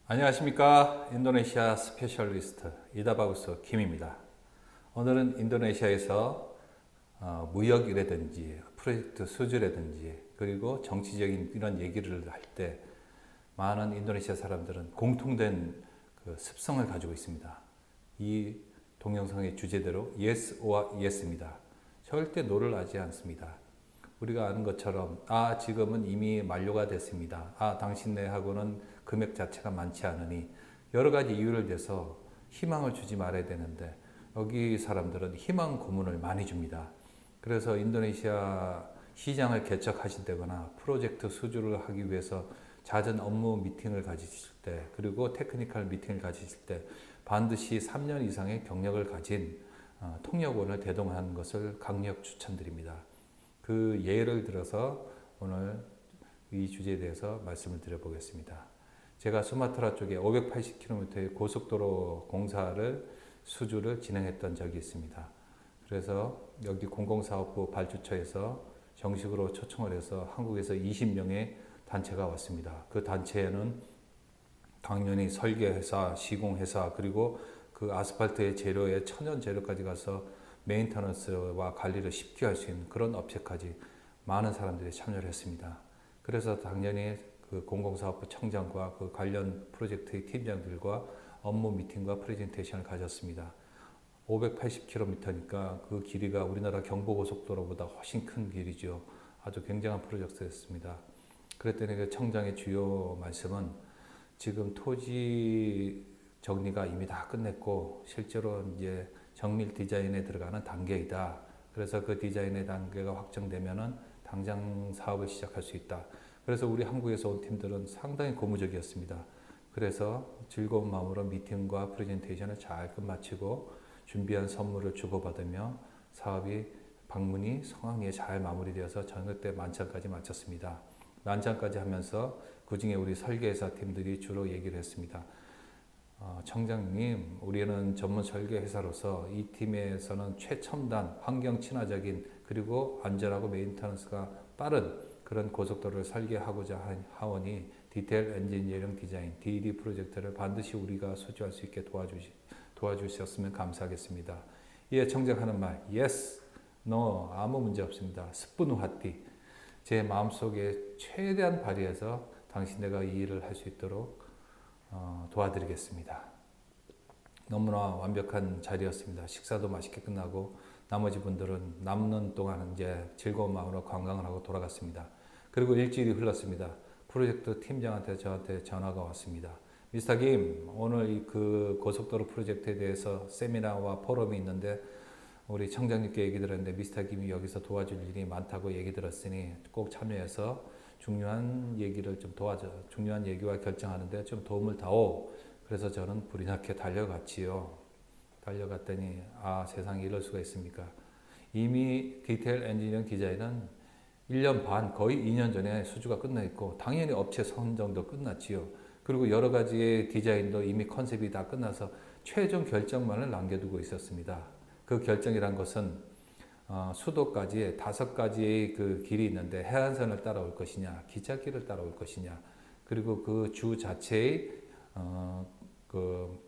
안녕하십니까. 인도네시아 스페셜리스트 이다바구스 김입니다. 오늘은 인도네시아에서 무역이라든지 프로젝트 수주라든지 그리고 정치적인 이런 얘기를 할 때 많은 인도네시아 사람들은 공통된 그 습성을 가지고 있습니다. 이 동영상의 주제대로 yes or yes입니다. 절대 no를 하지 않습니다. 우리가 아는 것처럼 지금은 이미 만료가 됐습니다. 당신네하고는 금액 자체가 많지 않으니 여러 가지 이유를 대서 희망을 주지 말아야 되는데 여기 사람들은 희망 고문을 많이 줍니다. 그래서 인도네시아 시장을 개척하신다거나 프로젝트 수주를 하기 위해서 잦은 업무 미팅을 가지실 때 그리고 테크니컬 미팅을 가지실 때 반드시 3년 이상의 경력을 가진 통역원을 대동하는 것을 강력 추천드립니다. 그 예를 들어서 오늘 이 주제에 대해서 말씀을 드려보겠습니다. 제가 수마트라 쪽에 580km의 고속도로 공사를 수주를 진행했던 적이 있습니다. 그래서 여기 공공사업부 발주처에서 정식으로 초청을 해서 한국에서 20명의 단체가 왔습니다. 그 단체에는 당연히 설계회사, 시공회사 그리고 그 아스팔트의 재료에 천연 재료까지 가서 메인터넌스와 관리를 쉽게 할 수 있는 그런 업체까지 많은 사람들이 참여를 했습니다. 그래서 당연히 그 공공사업부 청장과 그 관련 프로젝트의 팀장들과 업무 미팅과 프레젠테이션을 가졌습니다. 580km니까 그 길이가 우리나라 경부고속도로보다 훨씬 큰 길이죠. 아주 굉장한 프로젝트였습니다. 그랬더니 그 청장의 주요 말씀은 지금 토지 정리가 이미 다 끝냈고 실제로 이제 정밀 디자인에 들어가는 단계이다. 그래서 그 디자인의 단계가 확정되면은 당장 사업을 시작할 수 있다. 그래서 우리 한국에서 온 팀들은 상당히 고무적이었습니다. 그래서 즐거운 마음으로 미팅과 프레젠테이션을 잘 끝마치고 준비한 선물을 주고받으며 사업이 방문이 성황리에 잘 마무리되어서 저녁 때 만찬까지 마쳤습니다. 만찬까지 하면서 그중에 우리 설계회사 팀들이 주로 얘기를 했습니다. 청장님, 우리는 전문 설계회사로서 이 팀에서는 최첨단, 환경 친화적인 그리고 안전하고 메인터넌스가 빠른 그런 고속도로를 설계하고자 하오니 디테일 엔지니어링 디자인 DED 프로젝트를 반드시 우리가 수주할 수 있게 도와주셨으면 감사하겠습니다. 이에 청장하는 말 yes, no 아무 문제 없습니다. 스푸누하띠 제 마음속에 최대한 발휘해서 당신네가 이 일을 할 수 있도록 도와드리겠습니다. 너무나 완벽한 자리였습니다. 식사도 맛있게 끝나고 나머지 분들은 남는 동안 이제 즐거운 마음으로 관광을 하고 돌아갔습니다. 그리고 일주일이 흘렀습니다. 프로젝트 팀장한테 저한테 전화가 왔습니다. 미스터 김, 오늘 그 고속도로 프로젝트에 대해서 세미나와 포럼이 있는데 우리 청장님께 얘기 들었는데 미스터 김이 여기서 도와줄 일이 많다고 얘기 들었으니 꼭 참여해서 중요한 얘기를 좀 중요한 얘기와 결정하는데 좀 도움을 다오. 그래서 저는 불이 나게 달려갔지요. 달려갔더니 세상에 이럴 수가 있습니까? 이미 디테일 엔지니어링 디자인은 1년 반 거의 2년 전에 수주가 끝나 있고 당연히 업체 선정도 끝났지요. 그리고 여러 가지의 디자인도 이미 컨셉이 다 끝나서 최종 결정만을 남겨두고 있었습니다. 그 결정이란 것은 수도까지 5가지의 그 길이 있는데 해안선을 따라올 것이냐, 기찻길을 따라올 것이냐, 그리고 그 주 자체의 그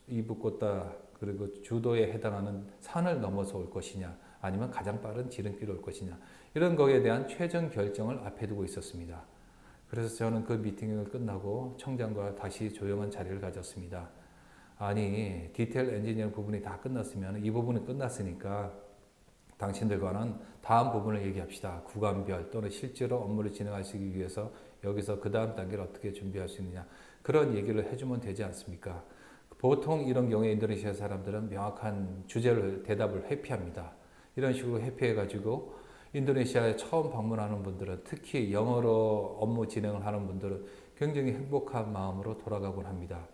이부꽃다 그리고 주도에 해당하는 산을 넘어서 올 것이냐, 아니면 가장 빠른 지름길을 올 것이냐, 이런 거에 대한 최종 결정을 앞에 두고 있었습니다. 그래서 저는 그 미팅을 끝나고 청장과 다시 조용한 자리를 가졌습니다. 아니, 디테일 엔지니어링 부분이 다 끝났으면 이 부분이 끝났으니까 당신들과는 다음 부분을 얘기합시다. 구간별 또는 실제로 업무를 진행하시기 위해서 여기서 그 다음 단계를 어떻게 준비할 수 있느냐. 그런 얘기를 해주면 되지 않습니까? 보통 이런 경우에 인도네시아 사람들은 명확한 대답을 회피합니다. 이런 식으로 회피해가지고 인도네시아에 처음 방문하는 분들은 특히 영어로 업무 진행을 하는 분들은 굉장히 행복한 마음으로 돌아가곤 합니다.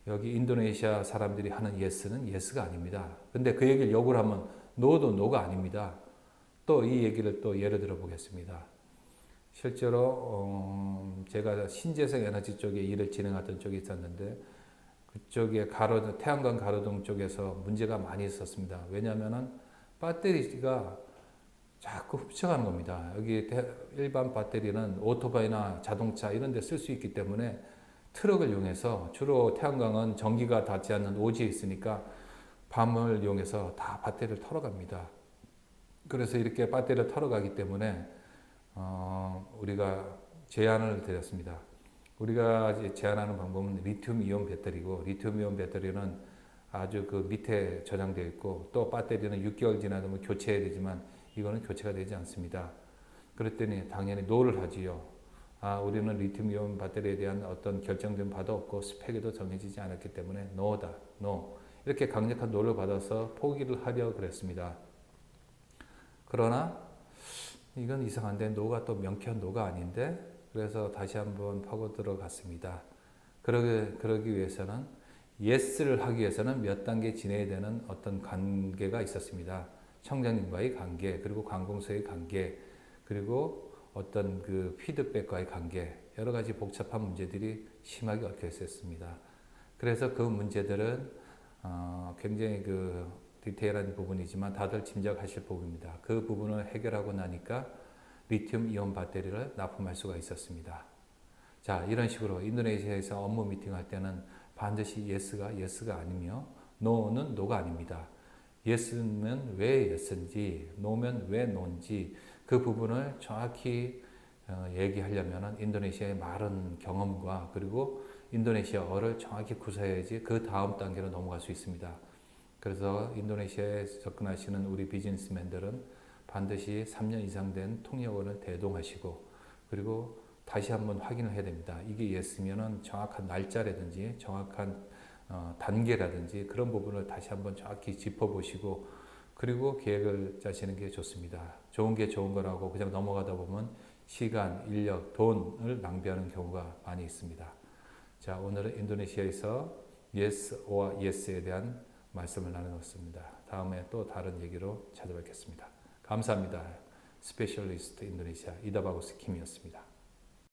여기 인도네시아 사람들이 하는 예스는 예스가 아닙니다. 근데 그 얘기를 욕을 하면 노도 노가 아닙니다. 또 이 얘기를 또 예를 들어 보겠습니다. 실제로 제가 신재생 에너지 쪽에 일을 진행하던 쪽이 있었는데 그쪽에 태양광 가로등 쪽에서 문제가 많이 있었습니다. 왜냐하면 배터리가 자꾸 훔쳐가는 겁니다. 여기 일반 배터리는 오토바이나 자동차 이런 데 쓸 수 있기 때문에 트럭을 이용해서 주로 태양광은 전기가 닿지 않는 오지에 있으니까 밤을 이용해서 다 배터리를 털어갑니다. 그래서 이렇게 배터리를 털어가기 때문에 우리가 제안을 드렸습니다. 우리가 이제 제안하는 방법은 리튬 이온 배터리고, 리튬 이온 배터리는 아주 그 밑에 저장되어 있고, 또 배터리는 6개월 지나면 교체해야 되지만 이거는 교체가 되지 않습니다. 그랬더니 당연히 노를 하지요. 우리는 리튬 이온 배터리에 대한 어떤 결정된 바도 없고 스펙에도 정해지지 않았기 때문에 노다, 노. 이렇게 강력한 노를 받아서 포기를 하려 그랬습니다. 그러나 이건 이상한데, 노가 또 명쾌한 노가 아닌데, 그래서 다시 한번 파고 들어갔습니다. 그러기 위해서는 yes를 하기 위해서는 몇 단계 지내야 되는 어떤 관계가 있었습니다. 청장님과의 관계, 그리고 관공서의 관계, 그리고 어떤 그 피드백과의 관계, 여러 가지 복잡한 문제들이 심하게 얽혀 있었습니다. 그래서 그 문제들은 굉장히 그 디테일한 부분이지만 다들 짐작하실 부분입니다. 그 부분을 해결하고 나니까 리튬 이온 배터리를 납품할 수가 있었습니다. 자, 이런 식으로 인도네시아에서 업무 미팅할 때는 반드시 yes가 아니며 no는 no가 아닙니다. yes면 왜 yes인지, no면 왜 no인지 그 부분을 정확히 얘기하려면 인도네시아의 많은 경험과 그리고 인도네시아어를 정확히 구사해야지 그 다음 단계로 넘어갈 수 있습니다. 그래서 인도네시아에 접근하시는 우리 비즈니스맨들은 반드시 3년 이상 된 통역원을 대동하시고, 그리고 다시 한번 확인을 해야 됩니다. 이게 yes면은 정확한 날짜라든지 정확한 단계라든지 그런 부분을 다시 한번 정확히 짚어보시고, 그리고 계획을 짜시는 게 좋습니다. 좋은 게 좋은 거라고 그냥 넘어가다 보면 시간, 인력, 돈을 낭비하는 경우가 많이 있습니다. 자, 오늘은 인도네시아에서 yes or yes에 대한 말씀을 나누었습니다. 다음에 또 다른 얘기로 찾아뵙겠습니다. 감사합니다. 스페셜리스트 인도네시아 이다바고스 킴이었습니다.